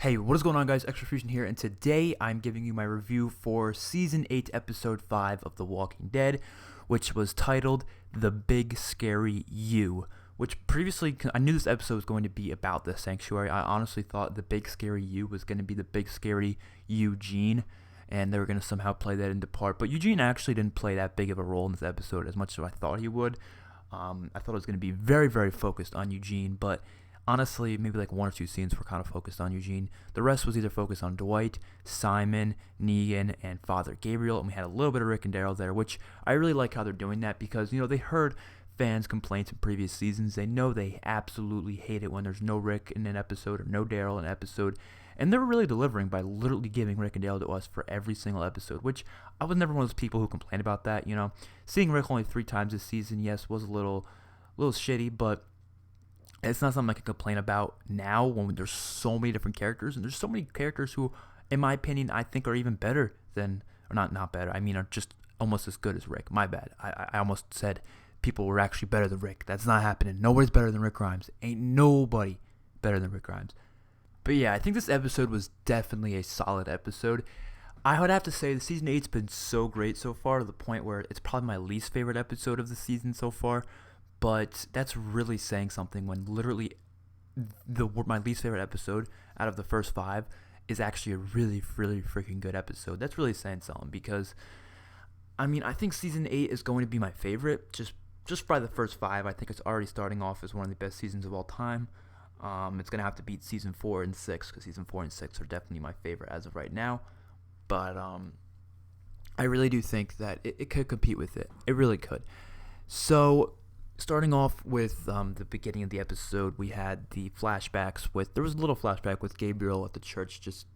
Hey, what is going on, guys? XpertFusion here, and today I'm giving you my review for Season 8, Episode 5 of The Walking Dead, which was titled The Big Scary You, which previously, I knew this episode was going to be about the Sanctuary. I honestly thought The Big Scary You was going to be the Big Scary Eugene, and they were going to somehow play that into part, but Eugene actually didn't play that big of a role in this episode as much as I thought he would. I thought it was going to be very, very focused on Eugene, but honestly, maybe like one or two scenes were kind of focused on Eugene. The rest was either focused on Dwight, Simon, Negan, and Father Gabriel, and we had a little bit of Rick and Daryl there, which I really like how they're doing that because, you know, they heard fans' complaints in previous seasons. They know they absolutely hate it when there's no Rick in an episode or no Daryl in an episode, and they're really delivering by literally giving Rick and Daryl to us for every single episode, which I was never one of those people who complained about that, you know. Seeing Rick only 3 times this season, yes, was a little shitty, but it's not something I can complain about now when there's so many different characters, and there's so many characters who, in my opinion, I think are even better than, or not better, I mean are just almost as good as Rick. My bad. I almost said people were actually better than Rick. That's not happening. Nobody's better than Rick Grimes. Ain't nobody better than Rick Grimes. But yeah, I think this episode was definitely a solid episode. I would have to say the Season 8's been so great so far to the point where it's probably my least favorite episode of the season so far. But that's really saying something when literally my least favorite episode out of the first 5 is actually a really, really freaking good episode. That's really saying something because, I mean, I think Season 8 is going to be my favorite just by the first 5. I think it's already starting off as one of the best seasons of all time. It's going to have to beat Season 4 and 6 because Season 4 and 6 are definitely my favorite as of right now. But I really do think that it could compete with it. It really could. So starting off with the beginning of the episode, we had the flashbacks there was a little flashback with Gabriel at the church just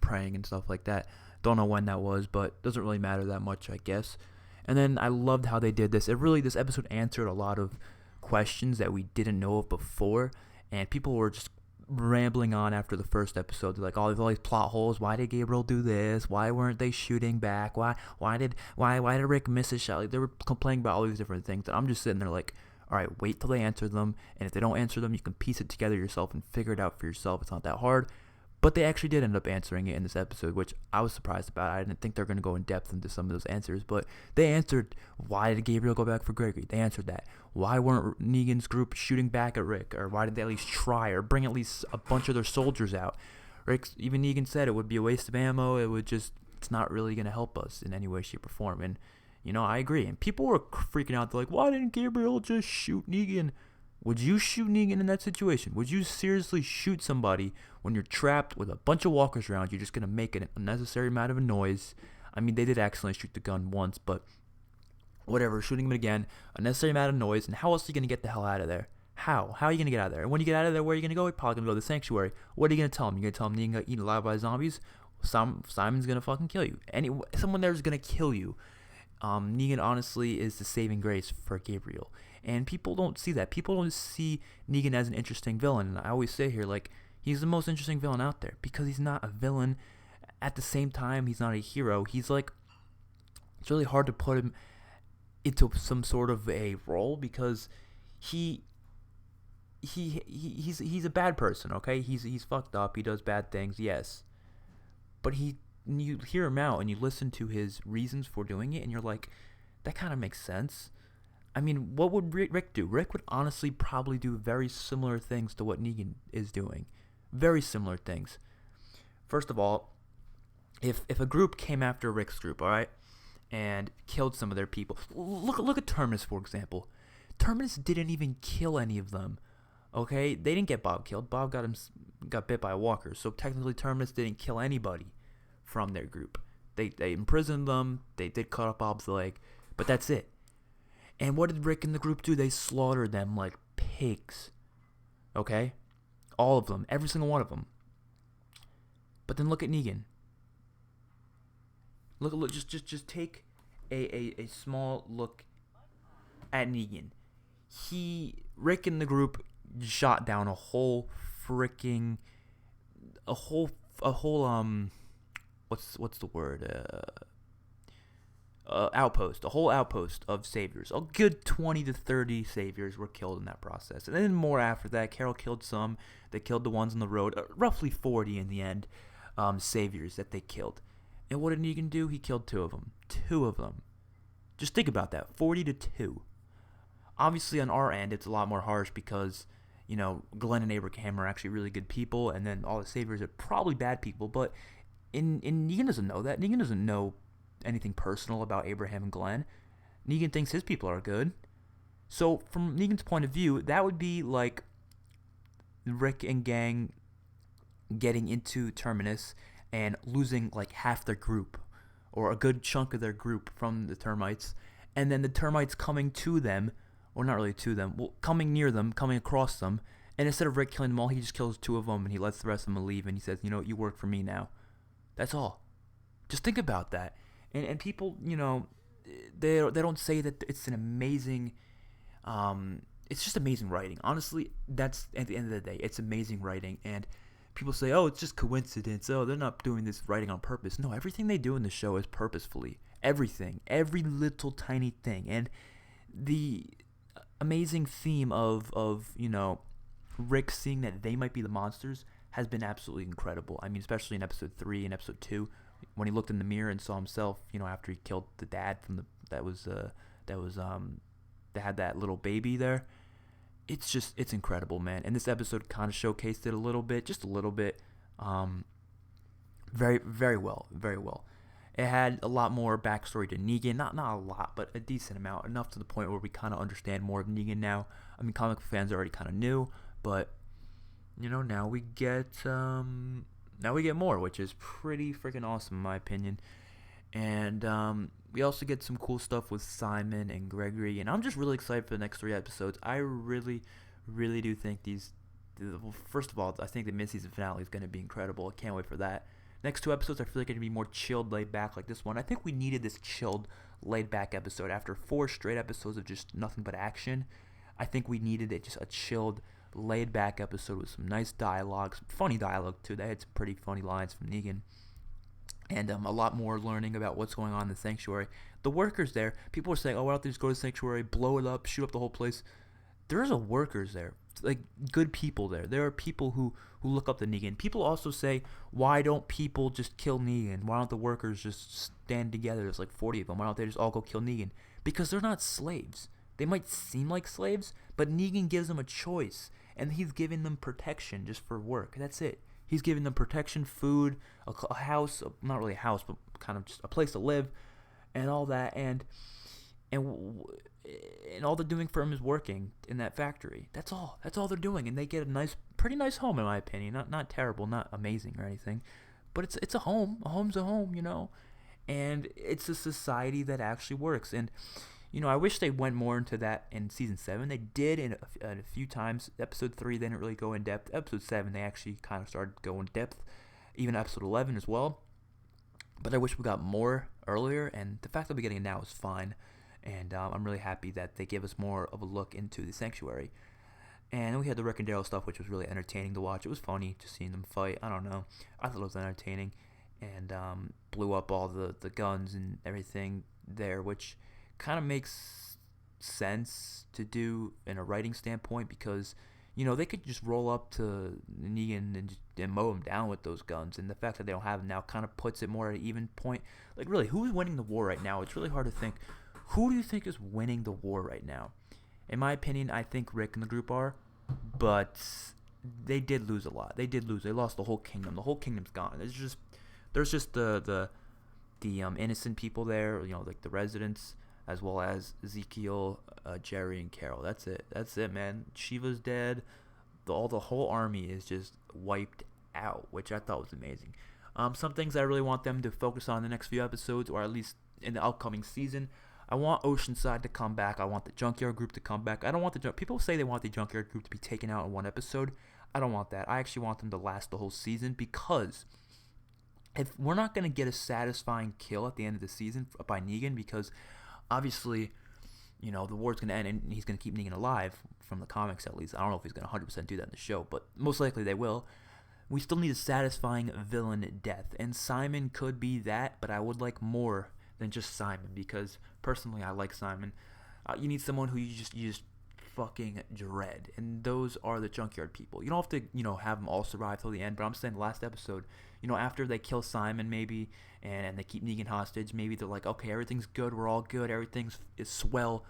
praying and stuff like that. Don't know when that was, but doesn't really matter that much, I guess. And then I loved how they did this. This episode answered a lot of questions that we didn't know of before, and people were just rambling on after the first episode. They're like, all these plot holes. Why did Gabriel do this? Why weren't they shooting back? Why did Rick miss his shot? Like, they were complaining about all these different things, and I'm just sitting there like, all right, wait till they answer them, and if they don't answer them, you can piece it together yourself and figure it out for yourself. It's not that hard. But they actually did end up answering it in this episode, which I was surprised about. I didn't think they were going to go in depth into some of those answers, but they answered, why did Gabriel go back for Gregory? They answered that. Why weren't Negan's group shooting back at Rick? Or why did they at least try or bring at least a bunch of their soldiers out? Even Negan said it would be a waste of ammo. It's not really going to help us in any way, shape, or form. And, you know, I agree. And people were freaking out. They're like, why didn't Gabriel just shoot Negan? Would you shoot Negan in that situation? Would you seriously shoot somebody when you're trapped with a bunch of walkers around? You're just going to make an unnecessary amount of a noise. I mean, they did accidentally shoot the gun once, but whatever, shooting him again, unnecessary amount of noise, and how else are you going to get the hell out of there? How? How are you going to get out of there? And when you get out of there, where are you going to go? You're probably going to go to the Sanctuary. What are you going to tell him? You're going to tell him Negan got eaten alive by zombies? Simon's going to fucking kill you. Someone there is going to kill you. Negan honestly is the saving grace for Gabriel. And people don't see that. People don't see Negan as an interesting villain. And I always say here, like, he's the most interesting villain out there because he's not a villain. At the same time, he's not a hero. He's like, it's really hard to put him into some sort of a role because he's a bad person, okay? He's fucked up. He does bad things, yes. But you hear him out and you listen to his reasons for doing it, and you're like, that kind of makes sense. I mean, what would Rick do? Rick would honestly probably do very similar things to what Negan is doing. Very similar things. First of all, if a group came after Rick's group, all right, and killed some of their people. Look at Terminus, for example. Terminus didn't even kill any of them. Okay? They didn't get Bob killed. Bob got bit by a walker. So technically Terminus didn't kill anybody from their group. They imprisoned them. They did cut off Bob's leg. But that's it. And what did Rick and the group do? They slaughtered them like pigs. Okay? All of them. Every single one of them. But then look at Negan. Look. Just take a small look at Negan. Rick and the group shot down a whole what's the word? outpost, a whole outpost of saviors. A good 20 to 30 saviors were killed in that process. And then more after that, Carol killed some. They killed the ones on the road, roughly 40 in the end, saviors that they killed. And what did Negan do? He killed 2 of them. 2 of them. Just think about that, 40 to 2. Obviously, on our end, it's a lot more harsh because, Glenn and Abraham are actually really good people, and then all the saviors are probably bad people. But Negan doesn't know that. Negan doesn't know anything personal about Abraham and Glenn. Negan thinks his people are good. So, from Negan's point of view, that would be like Rick and gang getting into Terminus and losing like half their group, or a good chunk of their group from the termites, and then the termites coming to them, or not really to them, well, coming near them, coming across them, and instead of Rick killing them all, he just kills 2 of them, and he lets the rest of them leave, and he says, you work for me now. That's all. Just think about that. And people, they don't say that it's an amazing, it's just amazing writing. Honestly, that's, at the end of the day, it's amazing writing, and people say, oh, it's just coincidence. Oh, they're not doing this writing on purpose. No, everything they do in the show is purposefully. Everything. Every little tiny thing. And the amazing theme of Rick seeing that they might be the monsters has been absolutely incredible. I mean, especially in episode 3 and episode 2, when he looked in the mirror and saw himself, after he killed the dad from that had that little baby there. It's incredible, man. And this episode kind of showcased it a little bit, just a little bit. Very, very well, very well. It had a lot more backstory to Negan, not a lot, but a decent amount, enough to the point where we kind of understand more of Negan now. I mean, comic fans already kind of knew, but now we get more, which is pretty freaking awesome in my opinion. And we also get some cool stuff with Simon and Gregory, and I'm just really excited for the next 3 episodes. I really, really do think well, first of all, I think the mid-season finale is going to be incredible. I can't wait for that. Next 2 episodes, I feel like are going to be more chilled, laid back like this one. I think we needed this chilled, laid back episode after 4 straight episodes of just nothing but action. I think we needed just a chilled, laid back episode with some nice dialogue, some funny dialogue too. They had some pretty funny lines from Negan. And a lot more learning about what's going on in the sanctuary. The workers there, people are saying, oh, why don't they just go to the sanctuary, blow it up, shoot up the whole place? There's workers there, like good people there. There are people who look up to Negan. People also say, why don't people just kill Negan? Why don't the workers just stand together? There's like 40 of them. Why don't they just all go kill Negan? Because they're not slaves. They might seem like slaves, but Negan gives them a choice, and he's giving them protection just for work. That's it. He's giving them protection, food, a house, not really a house, but kind of just a place to live, and all that. And all they're doing for him is working in that factory. That's all. That's all they're doing, and they get a pretty nice home in my opinion. Not terrible, not amazing or anything, but it's a home. A home's a home, and it's a society that actually works. And I wish they went more into that in Season 7. They did in a few times. Episode 3, they didn't really go in depth. Episode 7, they actually kind of started going in depth. Even Episode 11 as well. But I wish we got more earlier, and the fact that we're getting it now is fine. And I'm really happy that they gave us more of a look into the sanctuary. And then we had the Rick and Daryl stuff, which was really entertaining to watch. It was funny just seeing them fight. I don't know. I thought it was entertaining. And blew up all the guns and everything there, which kind of makes sense to do in a writing standpoint, because they could just roll up to Negan and mow him down with those guns, and the fact that they don't have them now kind of puts it more at an even point. Like, really, who's winning the war right now? It's really hard to think. Who do you think is winning the war right now? In my opinion, I think Rick and the group are, but they did lose a lot. They did lose. They lost the whole kingdom. The whole kingdom's gone. There's just the innocent people there, like the residents, as well as Ezekiel, Jerry, and Carol. That's it, man. Shiva's dead. The whole army is just wiped out, which I thought was amazing. Some things I really want them to focus on in the next few episodes, or at least in the upcoming season. I want Oceanside to come back. I want the Junkyard Group to come back. I don't want people say they want the Junkyard Group to be taken out in one episode. I don't want that. I actually want them to last the whole season, because if we're not going to get a satisfying kill at the end of the season by Negan, because obviously, the war's going to end and he's going to keep Negan alive, from the comics at least. I don't know if he's going to 100% do that in the show, but most likely they will. We still need a satisfying villain death, and Simon could be that, but I would like more than just Simon, because personally I like Simon. You need someone who you just fucking dread, and those are the junkyard people. You don't have to, have them all survive till the end, but I'm saying last episode, after they kill Simon maybe, and they keep Negan hostage, maybe they're like, okay, everything's good, we're all good, is swell,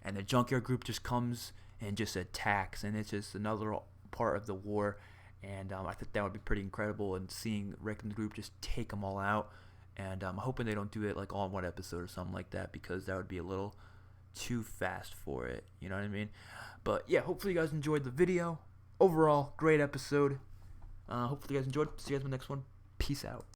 and the junkyard group just comes and just attacks, and it's just another part of the war. And I think that would be pretty incredible, and seeing Rick and the group just take them all out. And I'm hoping they don't do it like all in one episode or something like that, because that would be a little too fast for it, you know what I mean? But yeah, hopefully you guys enjoyed the video. Overall, great episode. Hopefully you guys enjoyed. See you guys in the next one. Peace out.